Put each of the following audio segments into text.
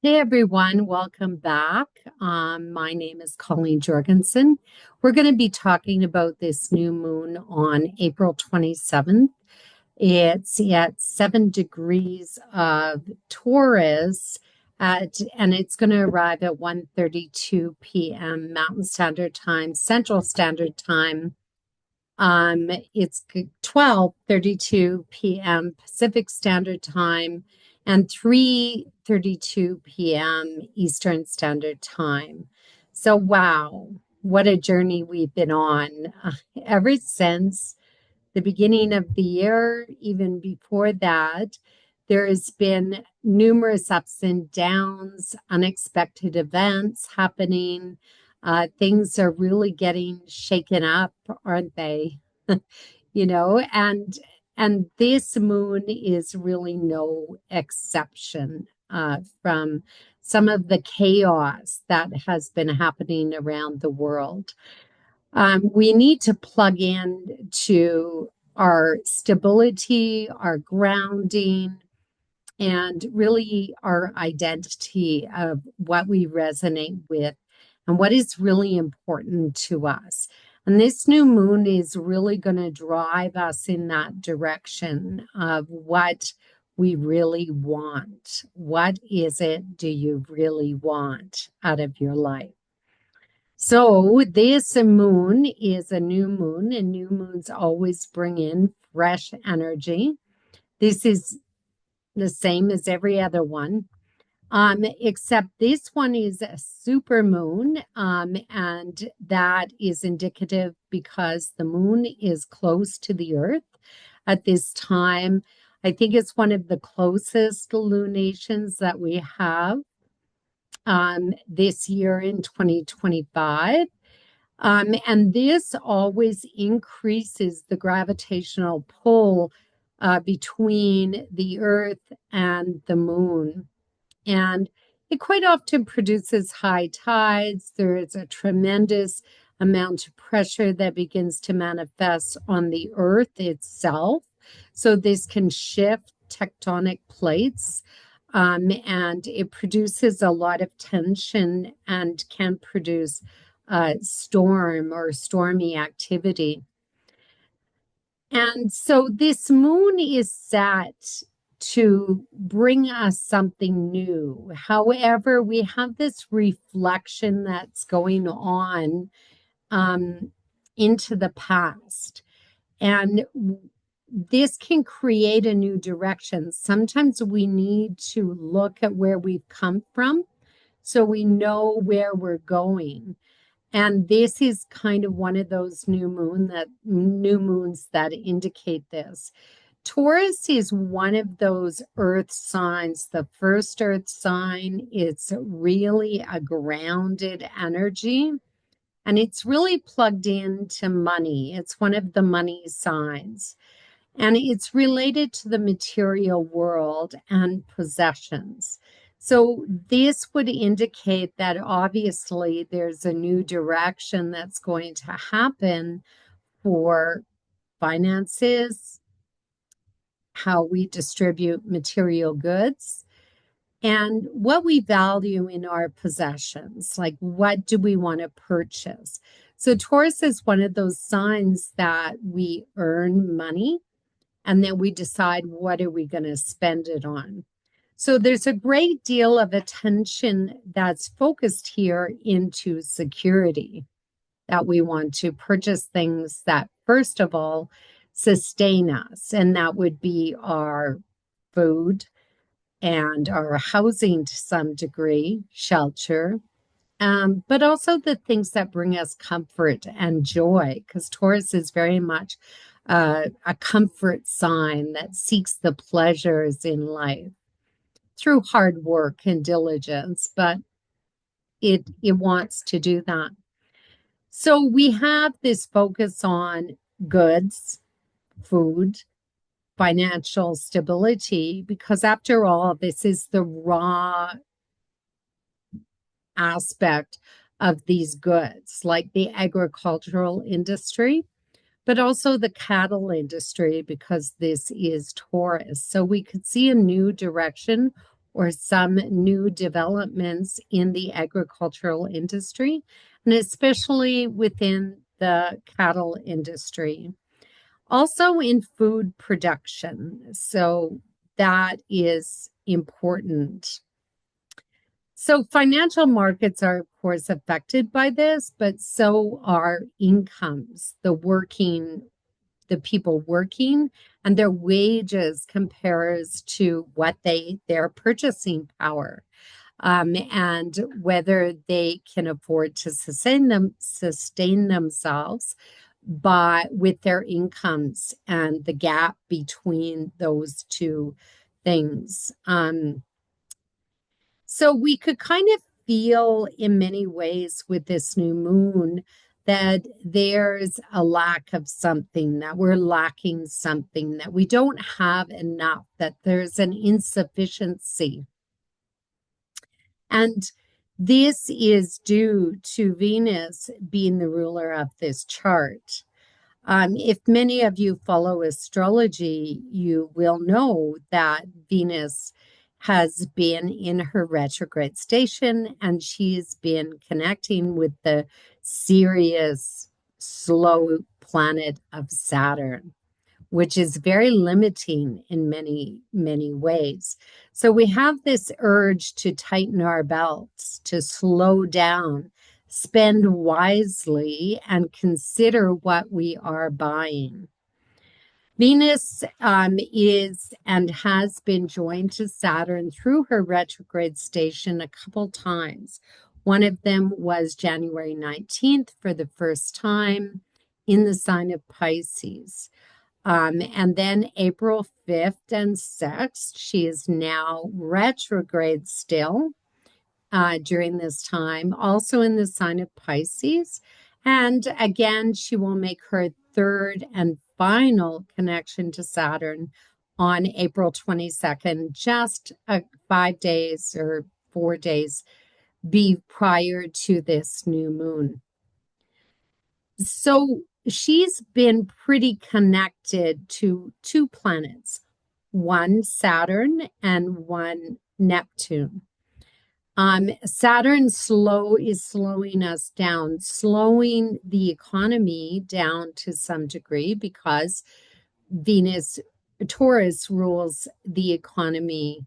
Hey everyone, welcome back. My name is Colleen Jorgensen. We're going to be talking about this new moon on April 27th. It's at 7 degrees of Taurus and it's going to arrive at 1:32 p.m. Mountain Standard Time, Central Standard Time. It's 12:32 p.m. Pacific Standard Time and 3:32 p.m. Eastern Standard Time. So, wow, what a journey we've been on ever since the beginning of the year. Even before that, there's been numerous ups and downs, unexpected events happening. Things are really getting shaken up, aren't they? You know, and this moon is really no exception from some of the chaos that has been happening around the world. We need to plug in to our stability, our grounding, and really our identity of what we resonate with and what is really important to us. And this new moon is really going to drive us in that direction of what we really want. What is it do you really want out of your life? So this moon is a new moon, and new moons always bring in fresh energy. This is the same as every other one, except this one is a super moon, and that is indicative because the moon is close to the Earth at this time. I think it's one of the closest lunations that we have this year in 2025. And this always increases the gravitational pull between the Earth and the moon. And it quite often produces high tides. There is a tremendous amount of pressure that begins to manifest on the Earth itself. So this can shift tectonic plates. And it produces a lot of tension and can produce storm or stormy activity. And so this moon is set to bring us something new. However, we have this reflection that's going on into the past. And this can create a new direction. Sometimes we need to look at where we've come from so we know where we're going. And this is kind of one of those new moons that indicate this. Taurus is one of those earth signs, the first earth sign. It's really a grounded energy and it's really plugged into money. It's one of the money signs. And it's related to the material world and possessions. So this would indicate that obviously there's a new direction that's going to happen for finances, how we distribute material goods, and what we value in our possessions. Like, what do we want to purchase? So Taurus is one of those signs that we earn money and then we decide what are we going to spend it on. So there's a great deal of attention that's focused here into security, that we want to purchase things that, first of all, sustain us. And that would be our food and our housing to some degree, shelter, but also the things that bring us comfort and joy, because Taurus is very much a comfort sign that seeks the pleasures in life through hard work and diligence, but it wants to do that. So we have this focus on goods, food, financial stability, because after all, this is the raw aspect of these goods, like the agricultural industry, but also the cattle industry, because this is Taurus. So we could see a new direction or some new developments in the agricultural industry, and especially within the cattle industry. Also in food production. So that is important. So financial markets are, of course, affected by this, but so are incomes, the people working, and their wages compares to what their purchasing power, and whether they can afford to sustain themselves with their incomes, and the gap between those two things. So we could kind of feel in many ways with this new moon that there's a lack of something, that we're lacking something, that we don't have enough, that there's an insufficiency. And this is due to Venus being the ruler of this chart. If many of you follow astrology, you will know that Venus has been in her retrograde station, and she's been connecting with the serious, slow planet of Saturn, which is very limiting in many, many ways. So we have this urge to tighten our belts, to slow down, spend wisely, and consider what we are buying. Venus is and has been joined to Saturn through her retrograde station a couple times. One of them was January 19th for the first time in the sign of Pisces. And then April 5th and 6th, she is now retrograde still during this time, also in the sign of Pisces. And again, she will make her third and final connection to Saturn on April 22nd, just 5 days or 4 days prior to this new moon. So she's been pretty connected to two planets, one Saturn and one Neptune. Saturn is slowing us down, slowing the economy down to some degree, because Taurus rules the economy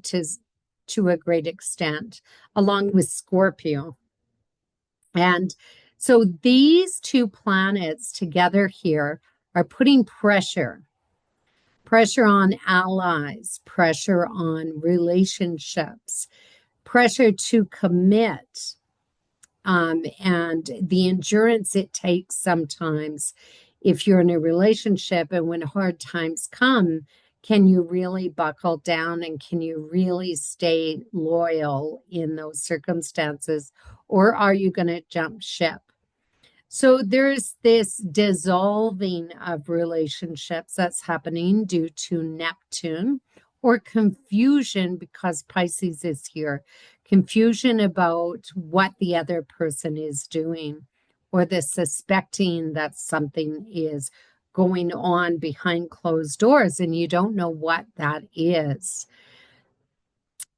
to a great extent, along with Scorpio. And so these two planets together here are putting pressure on allies, pressure on relationships, pressure to commit, and the endurance it takes sometimes if you're in a relationship, and when hard times come, can you really buckle down, and can you really stay loyal in those circumstances, or are you going to jump ship? So there's this dissolving of relationships that's happening due to Neptune, or confusion, because Pisces is here. Confusion about what the other person is doing, or the suspecting that something is going on behind closed doors and you don't know what that is.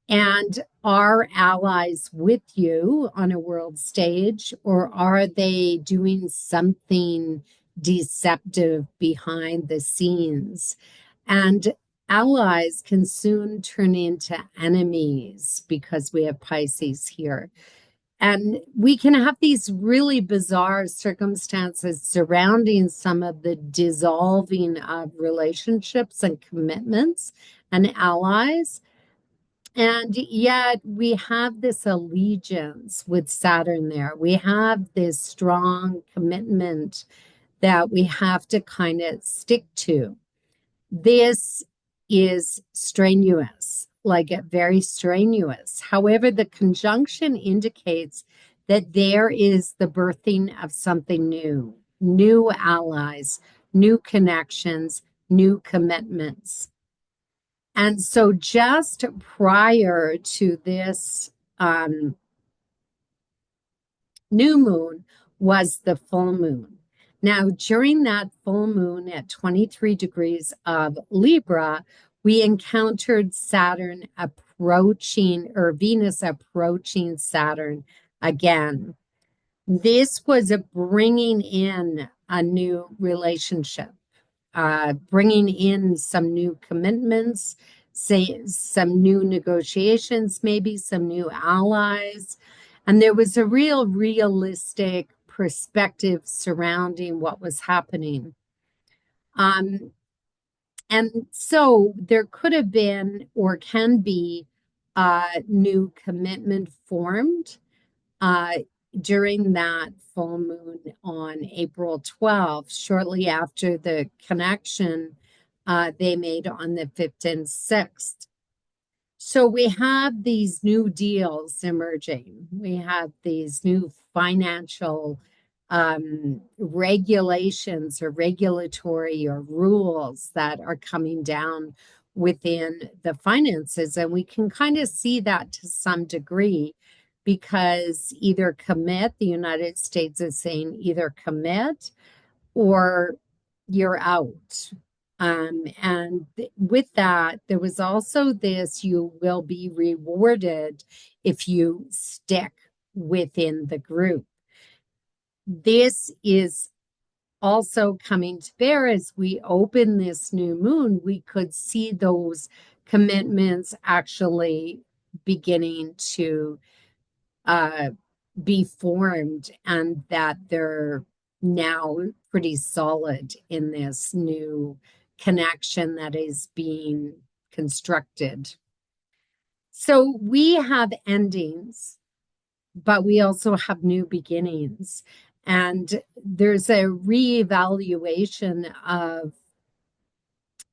And are allies with you on a world stage, or are they doing something deceptive behind the scenes? And allies can soon turn into enemies because we have Pisces here. And we can have these really bizarre circumstances surrounding some of the dissolving of relationships and commitments and allies. And yet we have this allegiance with Saturn there. We have this strong commitment that we have to kind of stick to. This is strenuous, like very strenuous. However, the conjunction indicates that there is the birthing of something new, new allies, new connections, new commitments. And so just prior to this new moon was the full moon. Now, during that full moon at 23 degrees of Libra, we encountered Saturn approaching, or Venus approaching Saturn again. This was a bringing in a new relationship, bringing in some new commitments, say some new negotiations, maybe some new allies. And there was a real realistic perspective surrounding what was happening. And so there could have been or can be a new commitment formed uh, during that full moon on April 12th, shortly after the connection they made on the 5th and 6th. So we have these new deals emerging. We have these new financial regulations or regulatory or rules that are coming down within the finances. And we can kind of see that to some degree because the United States is saying either commit or you're out. And with that, there was also this: you will be rewarded if you stick within the group. This is also coming to bear as we open this new moon. We could see those commitments actually beginning to be formed, and that they're now pretty solid in this new connection that is being constructed. So we have endings, but we also have new beginnings. And there's a reevaluation of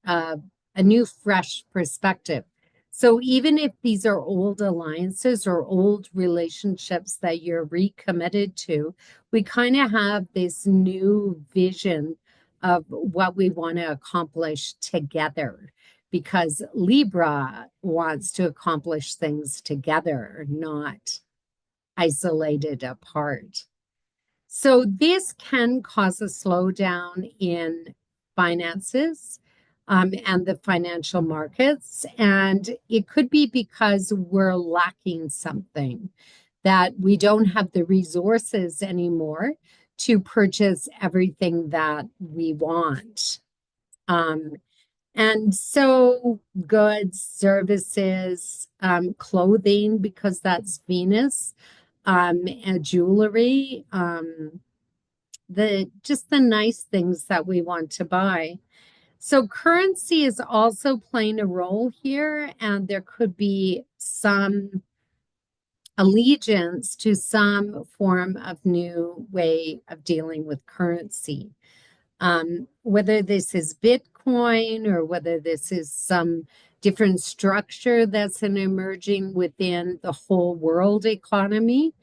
a new, fresh perspective. So even if these are old alliances or old relationships that you're recommitted to, we kind of have this new vision of what we want to accomplish together, because Libra wants to accomplish things together, not isolated apart. So this can cause a slowdown in finances and the financial markets. And it could be because we're lacking something, that we don't have the resources anymore to purchase everything that we want. And so goods, services, clothing, because that's Venus, and jewelry, the nice things that we want to buy. So currency is also playing a role here, and there could be some allegiance to some form of new way of dealing with currency. Whether this is Bitcoin or whether this is some different structure that's emerging within the whole world economy,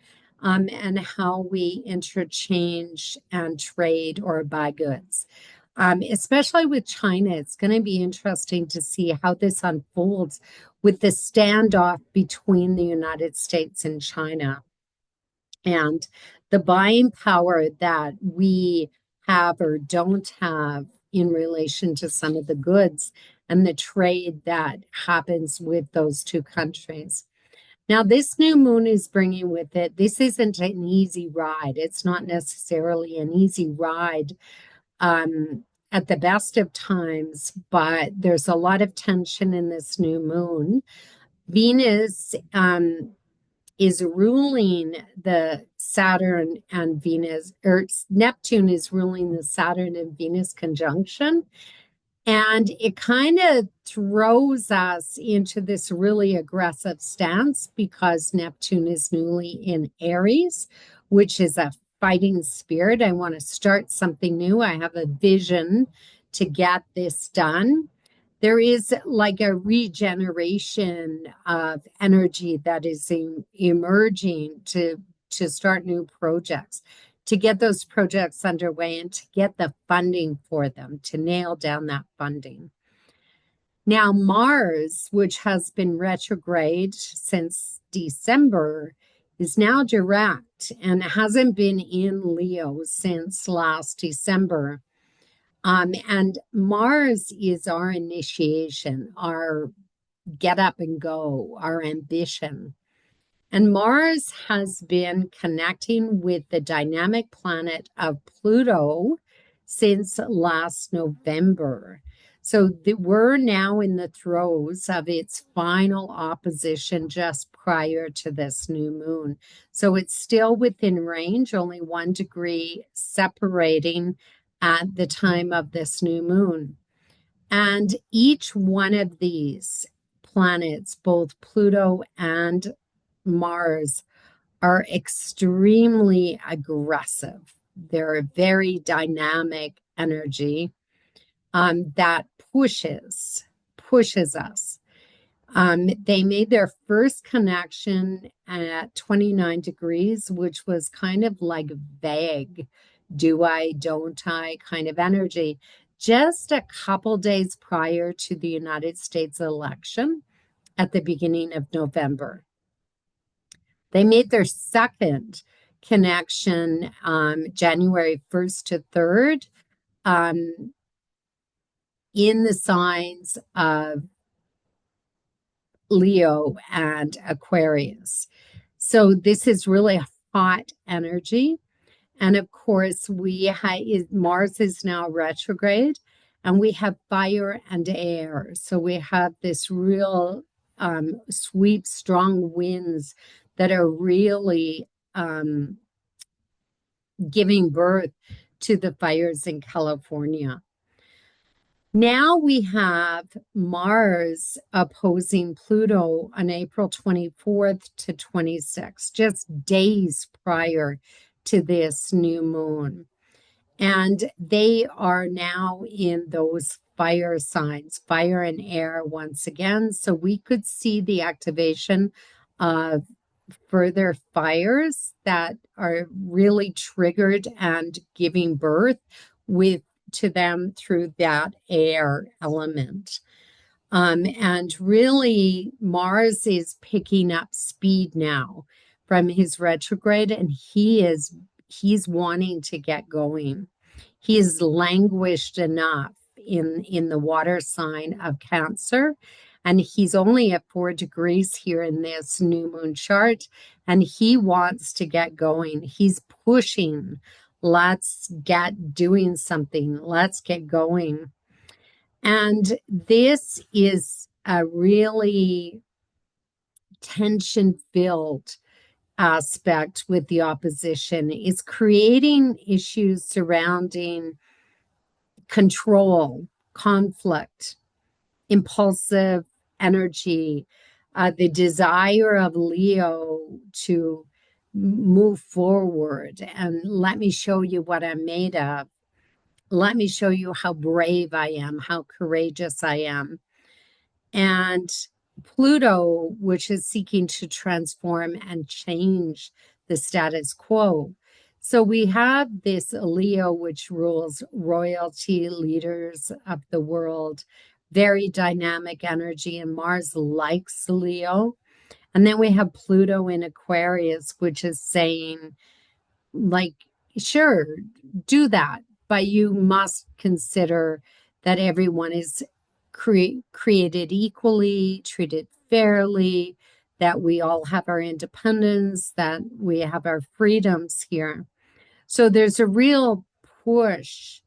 and how we interchange and trade or buy goods. Especially with China, it's going to be interesting to see how this unfolds with the standoff between the United States and China, and the buying power that we have or don't have in relation to some of the goods and the trade that happens with those two countries. Now, this new moon is bringing with it, this isn't an easy ride. It's not necessarily an easy ride at the best of times, but there's a lot of tension in this new moon. Venus is ruling the Saturn and Venus, or Neptune is ruling the Saturn and Venus conjunction. And it kind of throws us into this really aggressive stance because Neptune is newly in Aries, which is a fighting spirit. I want to start something new. I have a vision to get this done. There is like a regeneration of energy that is emerging to start new projects, to get those projects underway and to get the funding for them, to nail down that funding. Now, Mars, which has been retrograde since December, is now direct and hasn't been in Leo since last December. And Mars is our initiation, our get up and go, our ambition. And Mars has been connecting with the dynamic planet of Pluto since last November. So we're now in the throes of its final opposition just prior to this new moon. So it's still within range, only 1 degree separating at the time of this new moon. And each one of these planets, both Pluto and Mars, are extremely aggressive. They're a very dynamic energy that pushes us. They made their first connection at 29 degrees, which was kind of like vague, do I, don't I kind of energy, just a couple days prior to the United States election at the beginning of November. They made their second connection January 1st to 3rd in the signs of Leo and Aquarius. So this is really hot energy. And of course, Mars is now retrograde, and we have fire and air. So we have this real sweep, strong winds that are really giving birth to the fires in California. Now we have Mars opposing Pluto on April 24th to 26th, just days prior to this new moon. And they are now in those fire signs, fire and air once again. So we could see the activation of further fires that are really triggered and giving birth to them through that air element. And really, Mars is picking up speed now from his retrograde, and he's wanting to get going. He's languished enough in the water sign of Cancer, and he's only at 4 degrees here in this new moon chart, and he wants to get going. He's pushing. Let's get doing something. Let's get going. And this is a really tension-filled aspect with the opposition. It's creating issues surrounding control, conflict, impulsive energy, the desire of Leo to move forward and let me show you what I'm made of. Let me show you how brave I am, how courageous I am. And Pluto, which is seeking to transform and change the status quo. So we have this Leo, which rules royalty, leaders of the world, very dynamic energy, and Mars likes Leo. And then we have Pluto in Aquarius, which is saying, like, sure, do that, but you must consider that everyone is created equally, treated fairly, that we all have our independence, that we have our freedoms here. So there's a real push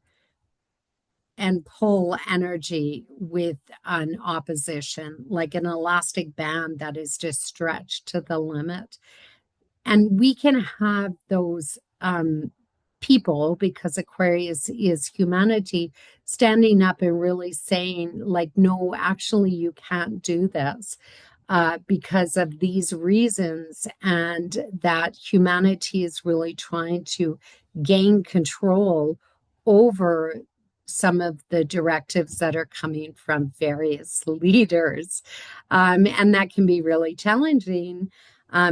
and pull energy with an opposition, like an elastic band that is just stretched to the limit. And we can have those people, because Aquarius is humanity, standing up and really saying, like, no, actually, you can't do this because of these reasons, and that humanity is really trying to gain control over some of the directives that are coming from various leaders. And that can be really challenging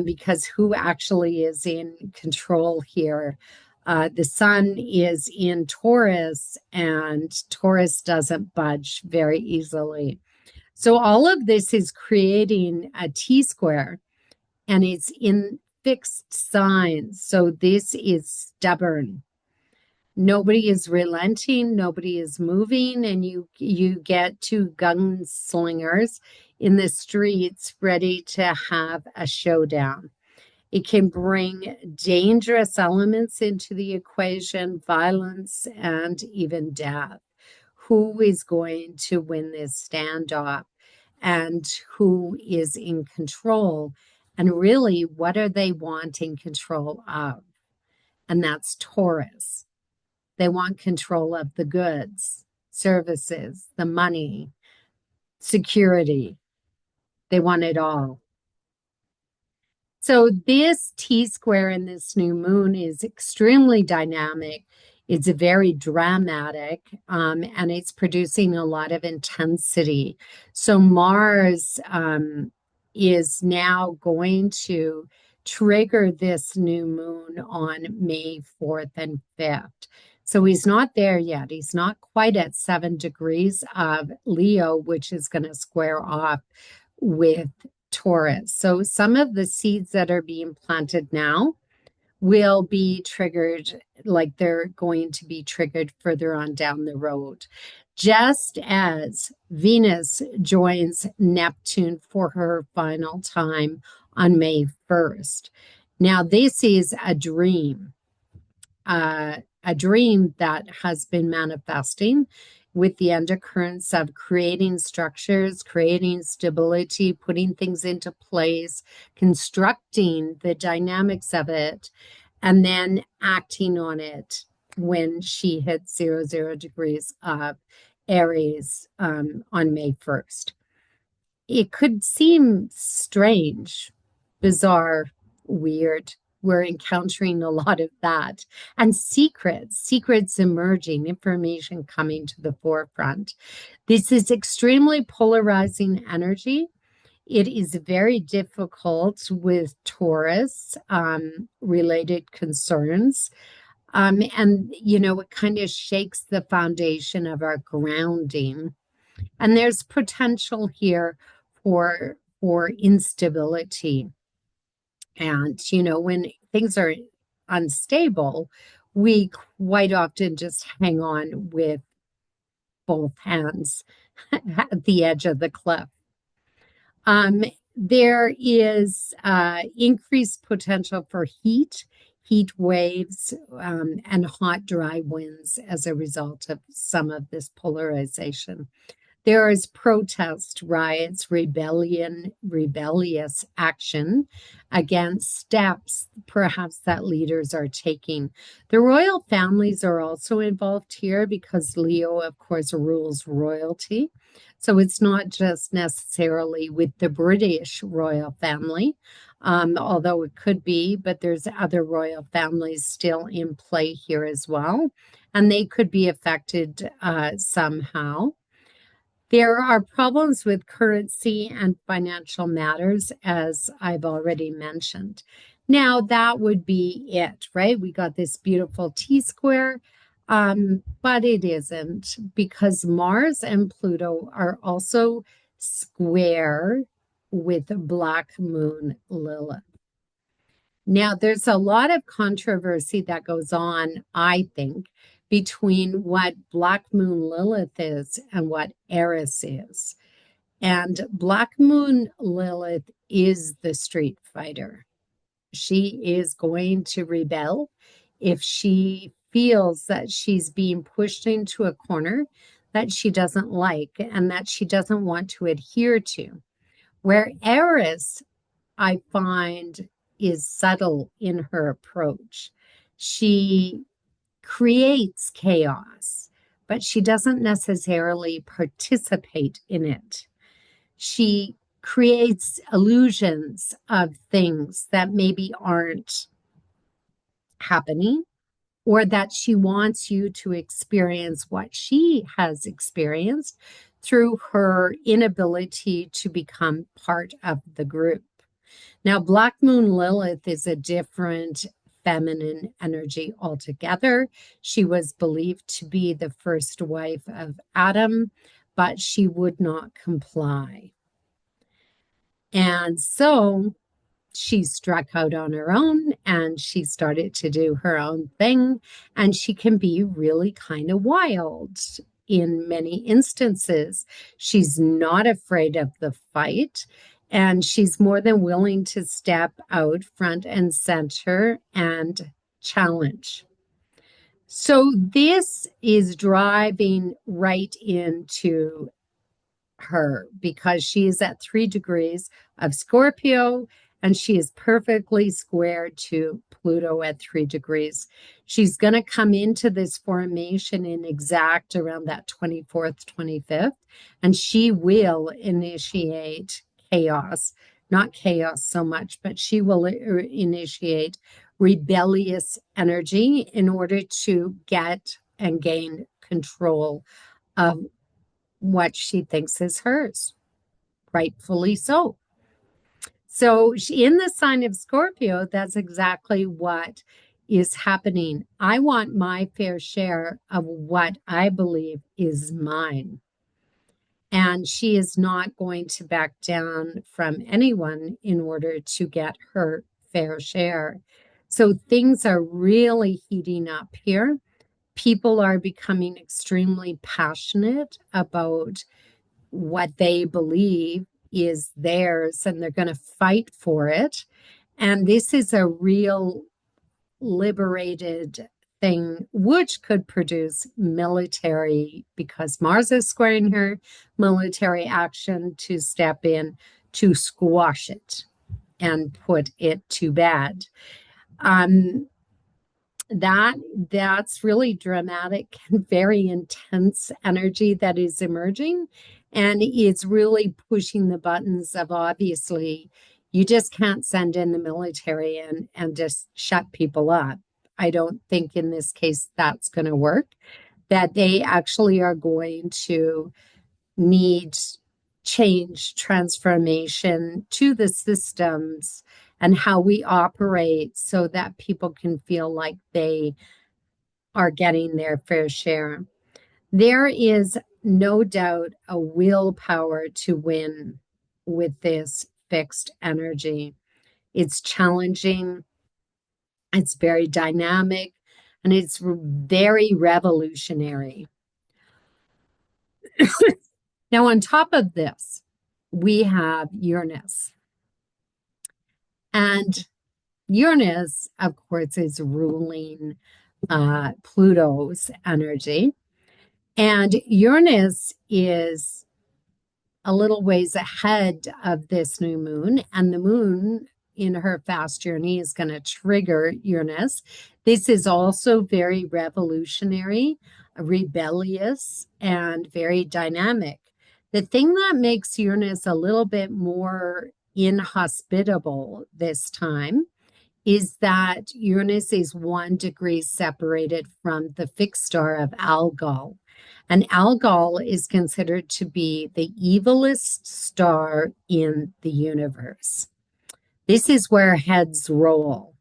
because who actually is in control here? The sun is in Taurus, and Taurus doesn't budge very easily. So all of this is creating a T-square, and it's in fixed signs. So this is stubborn. Nobody is relenting, nobody is moving, and you get two gunslingers in the streets ready to have a showdown. It can bring dangerous elements into the equation, violence, and even death. Who is going to win this standoff? And who is in control? And really, what are they wanting control of? And that's Taurus. They want control of the goods, services, the money, security. They want it all. So this T square in this new moon is extremely dynamic. It's very dramatic, and it's producing a lot of intensity. So Mars is now going to trigger this new moon on May 4th and 5th. So he's not there yet. He's not quite at 7 degrees of Leo, which is going to square off with Taurus. So some of the seeds that are being planted now will be triggered, like they're going to be triggered further on down the road. Just as Venus joins Neptune for her final time on May 1st. Now, this is a dream that has been manifesting with the undercurrents of creating structures, creating stability, putting things into place, constructing the dynamics of it, and then acting on it when she hit 0 degrees of Aries on May 1st. It could seem strange, bizarre, weird. We're encountering a lot of that. And secrets emerging, information coming to the forefront. This is extremely polarizing energy. It is very difficult with Taurus related concerns. And, it kind of shakes the foundation of our grounding. And there's potential here for instability. And, when things are unstable, we quite often just hang on with both hands at the edge of the cliff. There is increased potential for heat waves, and hot, dry winds as a result of some of this polarization. There is protest, riots, rebellion, rebellious action against steps perhaps that leaders are taking. The royal families are also involved here because Leo, of course, rules royalty. So it's not just necessarily with the British royal family, although it could be, but there's other royal families still in play here as well, and they could be affected somehow. There are problems with currency and financial matters, as I've already mentioned. Now, that would be it, right? We got this beautiful T square, but it isn't because Mars and Pluto are also square with Black Moon Lilith. Now, there's a lot of controversy that goes on, I think, between what Black Moon Lilith is and what Eris is. And Black Moon Lilith is the street fighter. She is going to rebel if she feels that she's being pushed into a corner that she doesn't like and that she doesn't want to adhere to. Where Eris, I find, is subtle in her approach. She creates chaos, but she doesn't necessarily participate in it. She creates illusions of things that maybe aren't happening, or that she wants you to experience what she has experienced through her inability to become part of the group. Now, Black Moon Lilith is a different feminine energy altogether. She was believed to be the first wife of Adam, but she would not comply. And so she struck out on her own and she started to do her own thing. And she can be really kind of wild in many instances. She's not afraid of the fight. And she's more than willing to step out front and center and challenge. So this is driving right into her because she is at 3 degrees of Scorpio and she is perfectly square to Pluto at 3 degrees. She's going to come into this formation in exact around that 24th, 25th, and she will initiate chaos. Not chaos so much, but she will initiate rebellious energy in order to get and gain control of what she thinks is hers, rightfully so. So in the sign of Scorpio, that's exactly what is happening. I want my fair share of what I believe is mine. And she is not going to back down from anyone in order to get her fair share. So things are really heating up here. People are becoming extremely passionate about what they believe is theirs and they're going to fight for it. And this is a real liberated thing, which could produce military, because Mars is squaring her, military action to step in to squash it and put it to bed. That's really dramatic and very intense energy that is emerging, and it's really pushing the buttons of, obviously you just can't send in the military and just shut people up. I don't think in this case that's going to work, that they actually are going to need change, transformation to the systems and how we operate so that people can feel like they are getting their fair share. There is no doubt a willpower to win with this fixed energy. It's challenging, it's very dynamic, and it's very revolutionary. Now, on top of this, we have Uranus. And Uranus, of course, is ruling Pluto's energy. And Uranus is a little ways ahead of this new moon, and the moon in her fast journey is going to trigger Uranus. This is also very revolutionary, rebellious, and very dynamic. The thing that makes Uranus a little bit more inhospitable this time is that Uranus is 1 degree separated from the fixed star of Algol. And Algol is considered to be the evilest star in the universe. This is where heads roll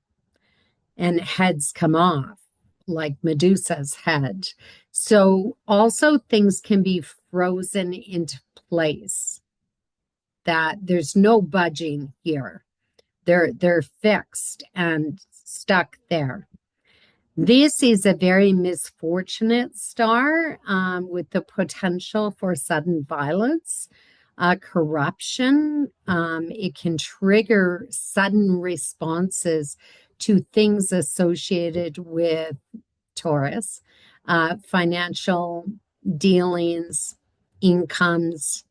and heads come off, like Medusa's head. So also things can be frozen into place, that there's no budging here. They're fixed and stuck there. This is a very misfortunate star with the potential for sudden violence, corruption. It can trigger sudden responses to things associated with Taurus, financial dealings, incomes,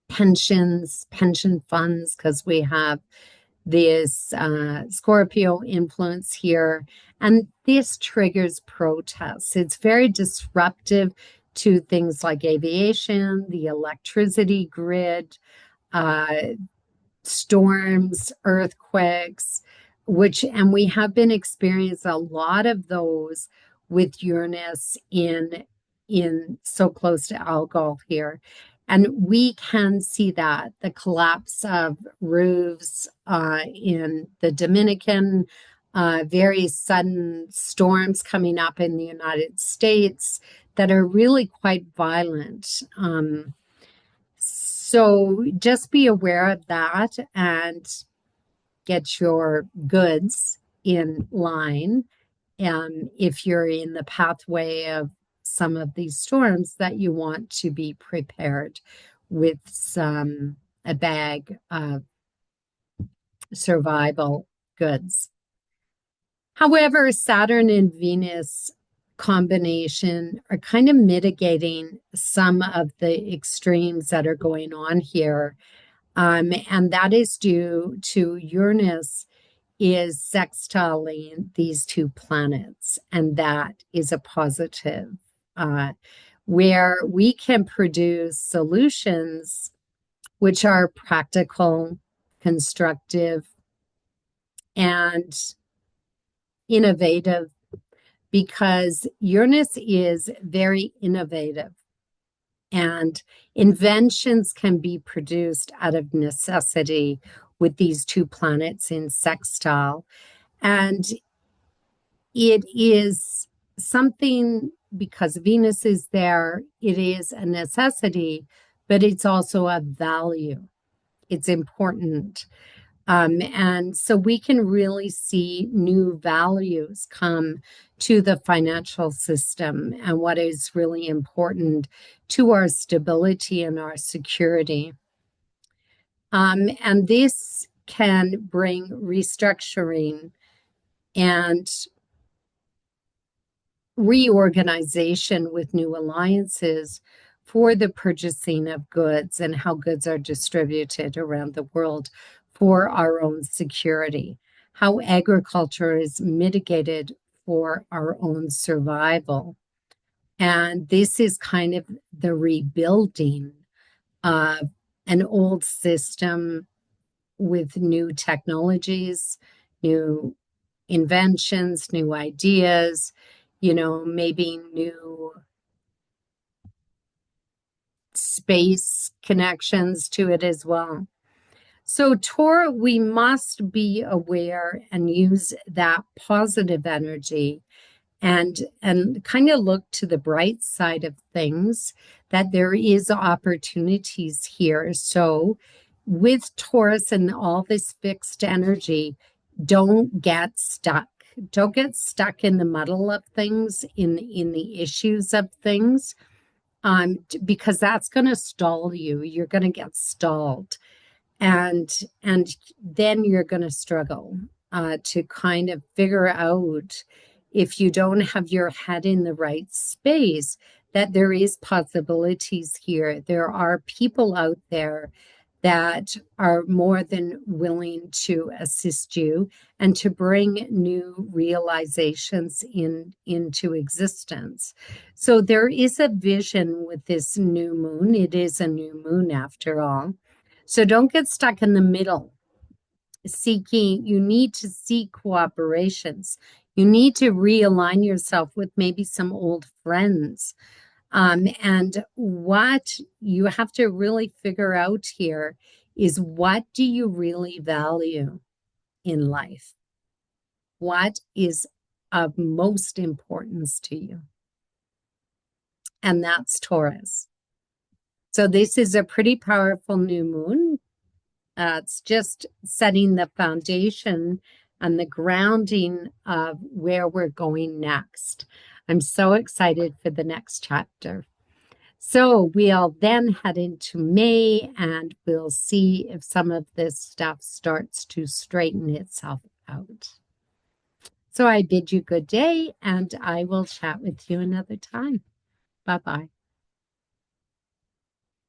pensions, pension funds, because we have this Scorpio influence here, and this triggers protests. It's very disruptive to things like aviation, the electricity grid, storms, earthquakes, and we have been experiencing a lot of those with Uranus in so close to Algol here. And we can see that the collapse of roofs in the Dominican, very sudden storms coming up in the United States that are really quite violent. So just be aware of that. And get your goods in line. And if you're in the pathway of some of these storms, that you want to be prepared with a bag of survival goods. However, Saturn and Venus combination are kind of mitigating some of the extremes that are going on here. And that is due to Uranus is sextiling these two planets, and that is a positive, where we can produce solutions which are practical, constructive, and innovative, because Uranus is very innovative and inventions can be produced out of necessity with these two planets in sextile. And it is something, because Venus is there, it is a necessity, but it's also a value. It's important. And so we can really see new values come to the financial system and what is really important to our stability and our security. And this can bring restructuring and reorganization with new alliances for the purchasing of goods and how goods are distributed around the world for our own security, how agriculture is mitigated for our own survival. And this is kind of the rebuilding of an old system with new technologies, new inventions, new ideas, maybe new space connections to it as well. So Taurus, we must be aware and use that positive energy and kind of look to the bright side of things, that there is opportunities here. So with Taurus and all this fixed energy, don't get stuck. Don't get stuck in the muddle of things, in the issues of things, because that's going to stall you. You're going to get stalled, and then you're going to struggle to kind of figure out, if you don't have your head in the right space, that there is possibilities here. There are people out there that are more than willing to assist you and to bring new realizations into existence. So there is a vision with this new moon. It is a new moon after all. So don't get stuck in the middle. You need to seek cooperations. You need to realign yourself with maybe some old friends. And what you have to really figure out here is, what do you really value in life? What is of most importance to you? And that's Taurus. So this is a pretty powerful new moon. It's just setting the foundation and the grounding of where we're going next. I'm so excited for the next chapter. So we'll then head into May, and we'll see if some of this stuff starts to straighten itself out. So I bid you good day, and I will chat with you another time. Bye-bye.